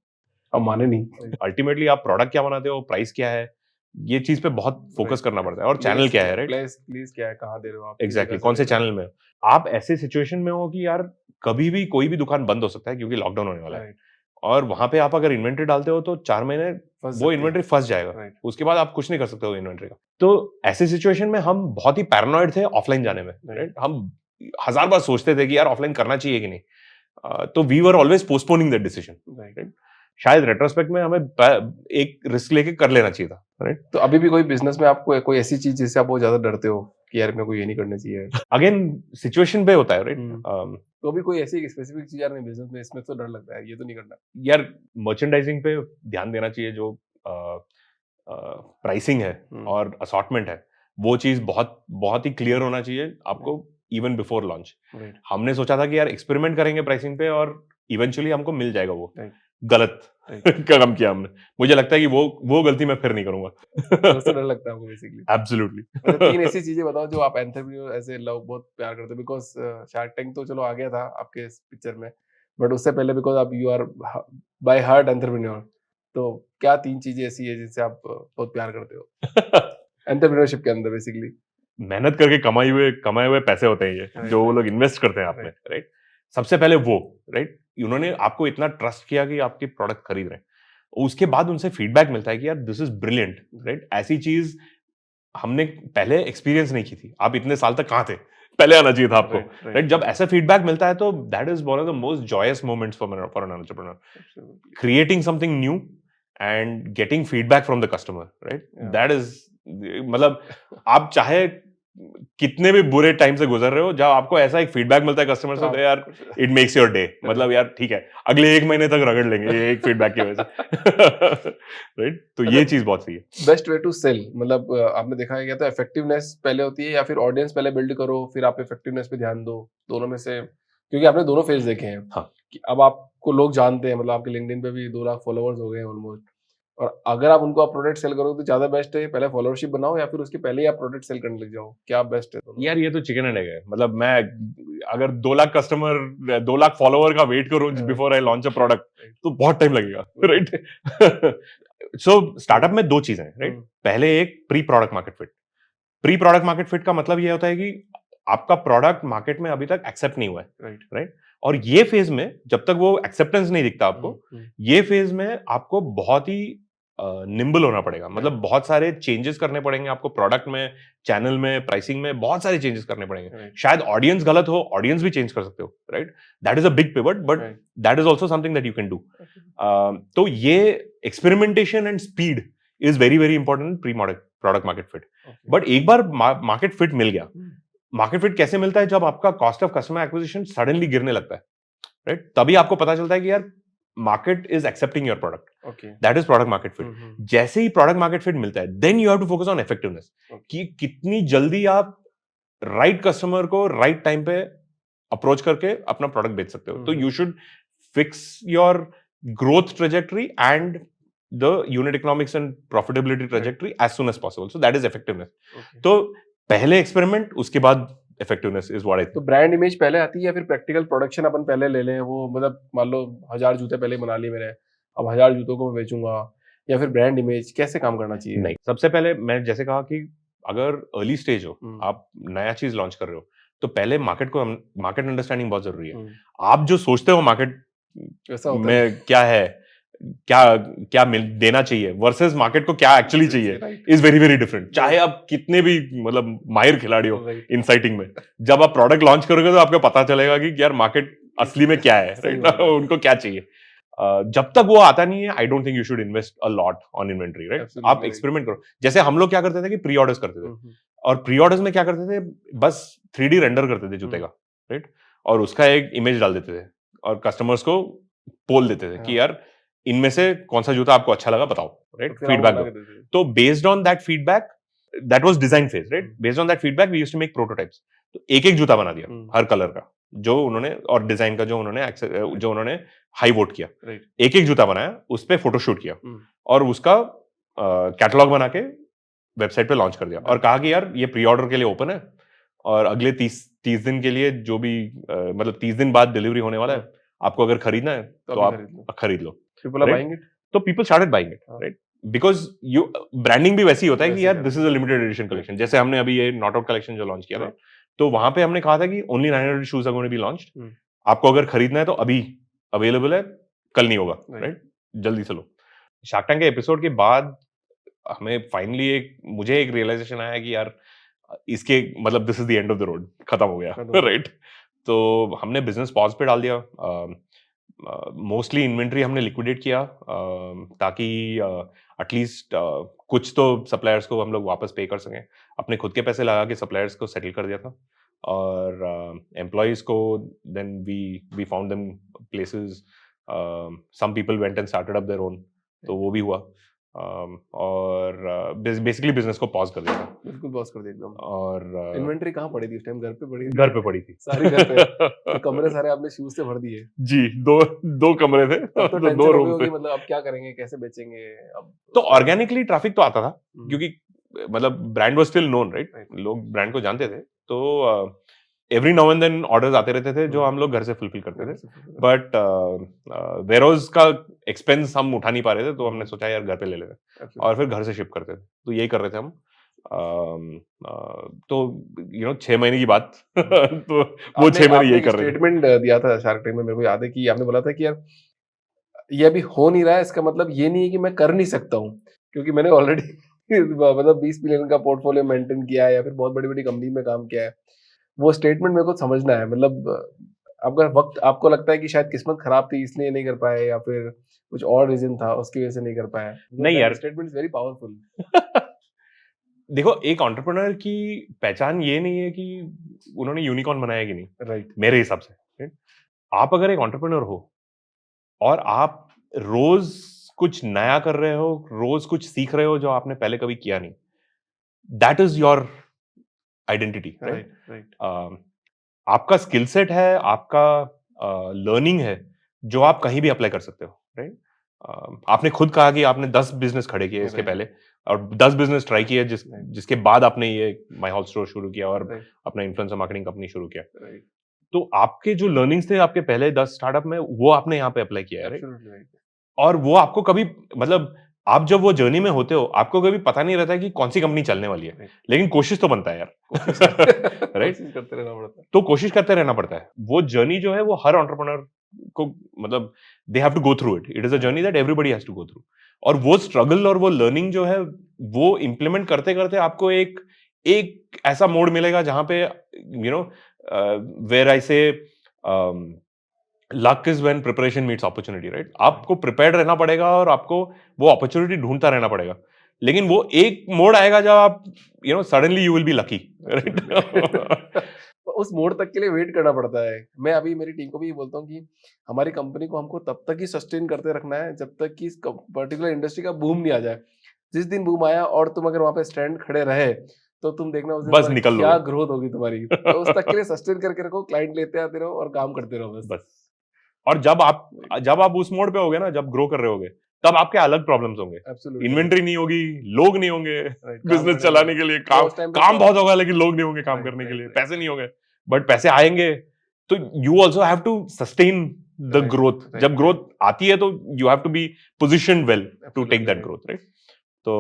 अब माने नहीं। अल्टीमेटली आप प्रोडक्ट क्या बनाते हो, प्राइस क्या है, ये चीज पे बहुत फोकस करना पड़ता है, और चैनल क्या है, राइट। प्लेस क्या है, कहाँ दे रहे हो आप, एग्जैक्टली, कौन से चैनल में। आप ऐसे सिचुएशन में हो कि यार कभी भी कोई भी दुकान बंद हो सकता है क्योंकि लॉकडाउन होने वाला है, और वहां पे आप अगर इन्वेंट्री डालते हो तो 4 महीने वो इन्वेंट्री फंस जाएगा, उसके बाद आप कुछ नहीं कर सकते हो इन्वेंट्री का। तो ऐसे सिचुएशन में हम बहुत ही पैरानॉइड थे ऑफलाइन जाने में, राइट। हम 1000 बार सोचते थे कि यार ऑफलाइन करना चाहिए कि नहीं। तो we were always postponing that decision, right. शायद रेट्रोस्पेक्ट में हमें एक रिस्क लेके कर लेना चाहिए था, राइट। तो अभी भी कोई बिजनेस में आपको कोई ऐसी चीज जिससे आप बहुत ज्यादा डरते हो कि यार मेरे को ये नहीं करना चाहिए? अगेन सिचुएशन पे होता है, राइट। तो अभी कोई ऐसी स्पेसिफिक चीज यार नहीं, बिजनेस में इसमें तो डर लगता है, ये तो नहीं करना यार। मर्चेंडाइजिंग पे ध्यान देना चाहिए, जो प्राइसिंग है और असॉर्टमेंट है, वो चीज बहुत बहुत ही क्लियर होना चाहिए आपको इवन बिफोर लॉन्च। हमने सोचा था कि यार एक्सपेरिमेंट करेंगे प्राइसिंग पे और इवेंचुअली हमको मिल जाएगा वो, गलत काम किया हमने। मुझे लगता है कि वो गलती मैं फिर नहीं करूंगा। तो डर लगता है आपको बेसिकली? एब्सोल्युटली। 3 ऐसी चीजें बताओ जो आप एंटरप्रेन्योर ऐसे लोग बहुत प्यार करते हो, बिकॉज शार्क टैंक तो चलो आ गया था आपके इस पिक्चर में, बट उससे पहले बिकॉज आप you are by heart entrepreneur, तो क्या 3 चीजें ऐसी है जिनसे आप बहुत प्यार करते हो एंटरप्रेन्योरशिप के अंदर? बेसिकली मेहनत करके कमाए हुए पैसे होते हैं ये, जो वो लोग इन्वेस्ट करते हैं आप में, राइट। सबसे पहले वो, राइट, उन्होंने आपको इतना ट्रस्ट किया कि आपकी प्रोडक्ट खरीद रहे हैं, उसके बाद उनसे फीडबैक मिलता है कि यार दिस इज ब्रिलियंट, राइट। ऐसी चीज हमने पहले एक्सपीरियंस नहीं की थी, आप इतने साल तक कहाँ थे, पहले आना चाहिए था आपको, राइट। जब ऐसा फीडबैक मिलता है तो that is one of the most joyous moments for an entrepreneur, creating something new and getting feedback from the customer, right. That is, मतलब आप चाहे कितने भी बुरे टाइम से गुजर रहे हो, जब आपको ऐसा एक फीडबैक मिलता है कस्टमर से, तो यार इट मेक्स योर डे। मतलब यार ठीक है, अगले 1 महीने तक रगड़ लेंगे ये एक फीडबैक की वजह से, राइट। तो ये चीज बहुत सही है। बेस्ट वे टू सेल, मतलब आपने देखा है क्या, तो इफेक्टिवनेस पहले होती है या फिर ऑडियंस पहले बिल्ड करो फिर आप इफेक्टिवनेस पे ध्यान दो, दोनों में से क्योंकि आपने दोनों फेज देखे हैं। हाँ। कि अब आपको लोग जानते हैं, मतलब आपके लिंक्डइन पे भी 2 लाख फॉलोवर्स हो गए हैं ऑलमोस्ट, और अगर आप उनको प्रोडक्ट सेल करोगे तो ज़्यादा बेस्ट है पहले फॉलोअरशिप बनाओ या फिर उसके पहले ही आप प्रोडक्ट सेल करने लग जाओ, क्या बेस्ट है दोनों? यार ये तो चिकन एंड एग है। मतलब मैं अगर 2 लाख कस्टमर 2 लाख फॉलोवर का वेट करूं before I launch a product तो बहुत टाइम लगेगा, राइट? सो स्टार्टअप में 2 चीजें हैं, राइट? पहले एक pre product market fit. Pre product market fit का मतलब ये होता है कि आपका प्रोडक्ट मार्केट में अभी तक एक्सेप्ट नहीं हुआ है, राइट? और ये फेज में जब तक वो एक्सेप्टेंस नहीं दिखता आपको, ये फेज में आपको बहुत ही निम्बल होना पड़ेगा। मतलब बहुत सारे चेंजेस करने पड़ेंगे आपको, प्रोडक्ट में, चैनल में, प्राइसिंग में बहुत सारे चेंजेस करने पड़ेंगे। शायद ऑडियंस गलत हो, ऑडियंस भी चेंज कर सकते हो, right? That is a big pivot, but that is also something that you can do. तो ये experimentation and speed is very very important pre product market fit. But एक बार मार्केट फिट मिल गया, market fit कैसे मिलता है? जब आपका cost of customer acquisition suddenly गिरने लगता है, राइट? तभी आपको पता चलता है कि यार market is accepting your product, that is product market fit. जैसे ही प्रोडक्ट मार्केट फिट मिलता है, then you have to focus on effectiveness, कि कितनी जल्दी आप राइट कस्टमर को राइट टाइम पे अप्रोच करके अपना प्रोडक्ट बेच सकते हो। तो you should fix your growth trajectory and the unit economics and profitability trajectory as soon as possible. So that is effectiveness. तो पहले एक्सपेरिमेंट, उसके बाद effectiveness is what I think. तो ब्रांड इमेज पहले आती है या फिर प्रैक्टिकल प्रोडक्शन अपन पहले ले लें? वो मतलब मान लो 1000 जूते पहले बना लिए मैंने, अब 1000 जूतों को मैं बेचूंगा, या फिर ब्रांड इमेज कैसे काम करना चाहिए? नहीं, सबसे पहले मैं जैसे कहा कि अगर अर्ली स्टेज हो, आप नया चीज लॉन्च कर रहे हो, तो पहले मार्केट अंडरस्टैंडिंग बहुत जरूरी है। आप जो सोचते हो मार्केट में क्या है, क्या देना चाहिए वर्सेस मार्केट को क्या एक्चुअली चाहिए, इज वेरी वेरी डिफरेंट। चाहे आप कितने भी मतलब माहिर खिलाड़ी हो इनसाइटिंग में, जब आप प्रोडक्ट लॉन्च करोगे तो आपको पता चलेगा कि यार मार्केट असली में क्या है, राइट? उनको क्या चाहिए। जब तक वो आता नहीं है, I don't think you should invest a lot on inventory, right? आप एक्सपेरिमेंट करो। जैसे हम लोग क्या करते थे कि प्री ऑर्डर्स करते थे, और प्री ऑर्डर्स में क्या करते थे, बस 3D रेंडर करते थे जूते का, राइट? और उसका एक इमेज डाल देते थे और कस्टमर्स को पोल देते थे कि यार इनमें से कौन सा जूता आपको अच्छा लगा बताओ, राइट? फीडबैक दो। तो based on that feedback, that was design phase, right? Based on that feedback we used to make prototypes. तो एक एक जूता बना दिया हर कलर का, जो उन्होंने, और डिजाइन का जो उन्होंने हाई वोट किया, एक एक जूता बनाया, उस पर फोटोशूट किया और उसका कैटलॉग बना के वेबसाइट पे लॉन्च कर दिया और कहा कि यार ये प्री ऑर्डर के लिए ओपन है और अगले 30 दिन के लिए जो भी मतलब 30 दिन बाद डिलीवरी होने वाला है, आपको अगर खरीदना है तो आप खरीद लो। तो people started buying it, right? Because you branding भी वैसी होता है कि यार this is a limited edition collection. जैसे हमने अभी ये नॉट आउट कलेक्शन जो लॉन्च किया था, तो वहां पे हमने कहा था कि only 900 shoes are going to be launched. आपको अगर खरीदना है तो अभी अवेलेबल है, कल नहीं होगा, राइट? जल्दी से लो। शार्क टैंक के एपिसोड के बाद हमें फाइनली मुझे एक रियलाइजेशन आया कि यार इसके मतलब this is the end of the road, खत्म हो गया, राइट? तो हमने बिजनेस पॉज पे डाल दिया। मोस्टली इन्वेंट्री हमने लिक्विडेट किया ताकि एटलीस्ट कुछ तो सप्लायर्स को हम लोग वापस पे कर सकें। अपने खुद के पैसे लगा के सप्लायर्स को सेटल कर दिया था, और एम्प्लॉयज को then we found them places. Some people went and started up their own, तो वो भी हुआ। और बेसिकली बिजनेस को पॉज कर दिया था, बिल्कुल पॉज कर दिया एकदम। और इन्वेंटरी कहाँ पड़ी थी उस टाइम? घर पे पड़ी थी? घर पे पड़ी थी सारी घर पे। तो कमरे सारे आपने शूज से भर दिए? जी, दो कमरे थे, तो 2 रूम थे। मतलब अब क्या करेंगे, कैसे बेचेंगे अब? तो ऑर्गेनिकली ट्रैफिक तो आता था क्योंकि मतलब brand was still known, right? लोग ब्रांड को जानते थे, तो every now and then orders आते रहते थे जो हम लोग घर से फुलफिल करते थे। बट वेयरहाउस का एक्सपेंस हम उठा नहीं पा रहे थे, तो हमने सोचा यार घर पे ले लेते और फिर घर से शिप करते थे। तो यही कर रहे थे हम। तो 6 महीने की बात तो वो 6 महीने यही कर रहे थे। स्टेटमेंट दिया था शार्क टैंक में, मेरे को याद है कि आपने बोला था कि यार ये अभी हो नहीं रहा है, इसका मतलब ये नहीं है कि मैं कर नहीं सकता हूँ, क्योंकि मैंने ऑलरेडी मतलब 20 मिलियन का पोर्टफोलियो मेंटेन किया है या फिर बहुत बड़ी बड़ी कंपनी में काम किया है। वो स्टेटमेंट मेरे को समझना है। मतलब आपका वक्त, आपको लगता है कि शायद किस्मत खराब थी इसलिए नहीं कर पाए, या फिर कुछ और रीजन था उसकी वजह से नहीं कर पाए? नहीं यार, स्टेटमेंट इज वेरी पावरफुल। देखो, एक एंटरप्रेन्योर की पहचान ये नहीं है कि उन्होंने यूनिकॉर्न बनाया कि नहीं, राइट? मेरे हिसाब से, राइट? आप अगर एक एंटरप्रेन्योर हो और आप रोज कुछ नया कर रहे हो, रोज कुछ सीख रहे हो जो आपने पहले कभी किया नहीं, that is your identity, right? आपका स्किल सेट है, आपका लर्निंग है, जो आप कहीं भी अप्लाई कर सकते हो, राइट? आपने खुद कहा कि आपने 10 बिजनेस खड़े किए इसके पहले, और 10 बिजनेस ट्राई किए, जिसके बाद आपने ये माय हाउस स्टोर शुरू किया और अपना इन्फ्लुएंसर मार्केटिंग कंपनी शुरू किया। तो आपके जो लर्निंग्स थे आपके पहले 10 स्टार्टअप में, वो आपने यहाँ पे अप्लाई किया है, राइट? और वो आपको कभी, मतलब आप जब वो जर्नी में होते हो, आपको कभी पता नहीं रहता है कि कौन सी कंपनी चलने वाली है, लेकिन कोशिश तो बनता है यार, राइट? करते रहना पड़ता है। तो कोशिश करते रहना पड़ता है। वो जर्नी जो है वो हर एंटरप्रेन्योर को, मतलब they have to go through it. It is a journey that everybody has to go through. और वो स्ट्रगल और वो लर्निंग जो है, वो इम्प्लीमेंट करते करते आपको एक एक ऐसा मोड मिलेगा जहां पे यू नो वेयर आई से luck is when preparation meets opportunity, right? आपको प्रिपेयर्ड रहना पड़ेगा और आपको वो अपॉर्चुनिटी ढूंढता रहना पड़ेगा, लेकिन वो एक मोड आएगा जब आप suddenly you will be lucky, right? उस मोड तक के लिए वेट करना पड़ता है। मैं अभी मेरी टीम को भी बोलता हूँ कि हमारी कंपनी को हमको तब तक ही सस्टेन करते रखना है जब तक कि इस पर्टिकुलर इंडस्ट्री का बूम नहीं आ जाए। जिस दिन बूम आया और तुम अगर वहां पे स्टैंड खड़े रहे, तो तुम देखना उस दिन बस तुम्हारी निकल क्या लोगे। ग्रोथ होगी तुम्हारी। तो उस तक के लिए सस्टेन करके रखो, क्लाइंट लेते आते रहो और काम करते रहो बस। और जब आप उस मोड पे होगे ना, जब ग्रो कर रहे होगे, तब आपके अलग प्रॉब्लम्स होंगे। Absolutely. इन्वेंट्री नहीं होगी, लोग नहीं होंगे Right, बिजनेस काम चलाने के लिए, काम उस time पे काम तो- बहुत होगा लेकिन लोग नहीं होंगे काम Right, करने के right, लिए, right. पैसे नहीं होंगे, बट पैसे आएंगे, तो you also have to sustain the Right, growth. right, जब ग्रोथ आती है तो you have to be positioned well to Absolutely take that right. Growth, right? तो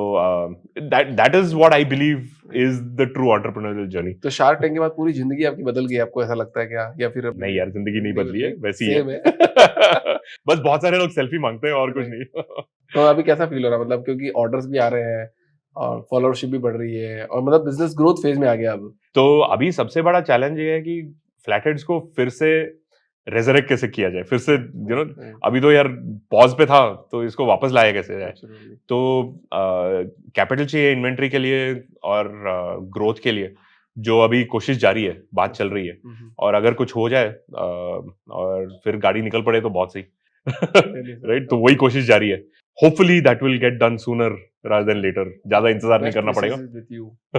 that is what I believe is the true entrepreneurial journey. तो shark tank के बाद पूरी जिंदगी आपकी बदल गई, आपको ऐसा लगता है क्या? या फिर नहीं यार, जिंदगी नहीं बदली है, वैसी ही Same है। बस बहुत सारे लोग सेल्फी मांगते हैं और कुछ नहीं। तो अभी कैसा फील हो रहा है, मतलब क्योंकि ऑर्डर्स भी आ रहे हैं और फॉलोअरशिप भी बढ़ रही है और मतलब बिजनेस ग्रोथ फेज में आ गया अब? तो अभी सबसे बड़ा चैलेंज ये है कि फ्लैटहेड्स को फिर से रेजरेक्ट कैसे किया जाए, फिर से अभी तो यार पॉज पे था, तो इसको वापस लाया कैसे जाए। तो कैपिटल चाहिए इन्वेंट्री के लिए और ग्रोथ के लिए, जो अभी कोशिश जारी है, बात चल रही है। और अगर कुछ हो जाए और फिर गाड़ी निकल पड़े तो बहुत सही, राइट? तो वही कोशिश जारी है। Hopefully that will get done sooner rather than later. ज्यादा इंतजार नहीं करना पड़ेगा।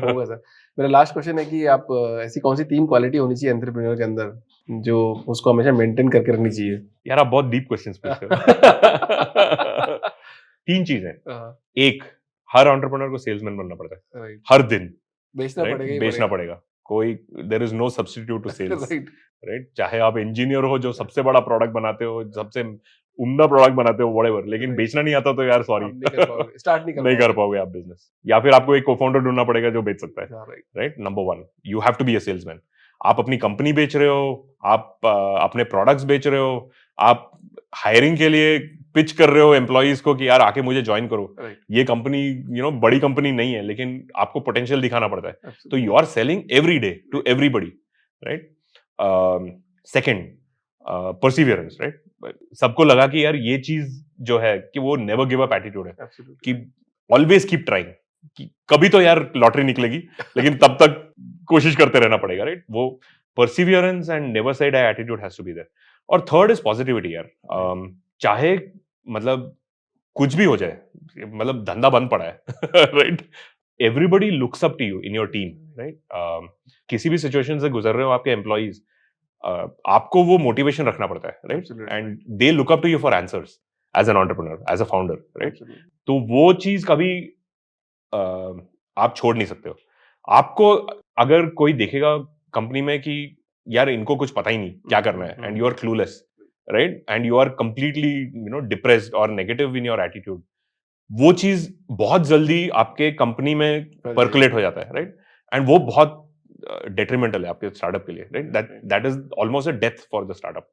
होगा सर। मेरा लास्ट क्वेश्चन है कि आप ऐसी कौन सी 3 क्वालिटी होनी चाहिए एंटरप्रेन्योर के अंदर जो उसको हमेशा मेंटेन करके रखनी चाहिए? यार आप बहुत डीप क्वेश्चंस पूछ रहे हो। 3 चीजें। एक, हर एंटरप्रेन्योर को सेल्समैन बनना पड़ता है, हर दिन बेचना पड़ेगा। कोई there is no substitute to sales, right? चाहे आप इंजीनियर हो जो सबसे बड़ा प्रोडक्ट बनाते हो, सबसे उम्दा प्रोडक्ट बनाते हो, व्हाटएवर, लेकिन बेचना नहीं आता तो यार सॉरी, स्टार्ट नहीं कर पाओगे आप बिजनेस। या फिर आपको एक को-फाउंडर ढूंढना पड़ेगा जो बेच सकता है, right? Number 1, you have to be a salesman. आप अपनी कंपनी बेच रहे हो, आप अपने प्रोडक्ट्स बेच रहे हो, आप हायरिंग के लिए पिच कर रहे हो एम्प्लॉइज को कि यार आके मुझे ज्वाइन करो। ये कंपनी बड़ी कंपनी नहीं है, लेकिन आपको पोटेंशियल दिखाना पड़ता है। तो you are selling every day to everybody, right? Second, perseverance, right? सबको लगा कि यार ये चीज जो है कि वो नेवर गिव अप एटीट्यूड है, कि ऑलवेज कीप ट्राइंग, कि कभी तो यार लॉटरी निकलेगी, लेकिन तब तक कोशिश करते रहना पड़ेगा, राइट? वो perseverance and never say die attitude has to be there. और थर्ड इज पॉजिटिविटी यार। चाहे मतलब कुछ भी हो जाए, मतलब धंधा बंद पड़ा है, right? Everybody looks up to you in your team, right? किसी भी सिचुएशन से गुजर रहे हो आपके एम्प्लॉइज, आपको वो मोटिवेशन रखना पड़ता है, right? And they look up to you for answers as an entrepreneur, as a founder, right? तो वो चीज कभी आप छोड़ नहीं सकते हो। आपको अगर कोई देखेगा कंपनी में कि यार इनको कुछ पता ही नहीं क्या करना है, and you are clueless, right? And you are completely depressed और नेगेटिव इन योर एटीट्यूड, वो चीज बहुत जल्दी आपके कंपनी में परकुलेट हो जाता है, राइट? एंड वो बहुत डेट्रीमेंटल है आपके स्टार्टअप के लिए, right? That is almost a death for the startup.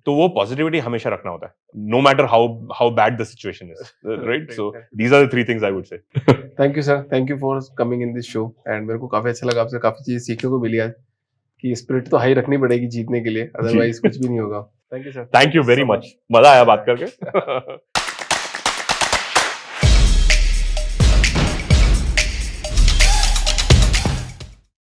तो वो पॉजिटिविटी हमेशा रखना होता है, no matter how bad the situation is, right? So these are the 3 things I would say. Thank you sir, thank you for coming in this show, and मेरे को काफी अच्छा लगा, आपसे काफी चीज सीखने को मिली आज, कि स्पिरिट तो हाई रखनी पड़ेगी जीतने के लिए, अदरवाइज कुछ भी नहीं होगा। Thank you sir. Thank you very much, मजा आया बात करके।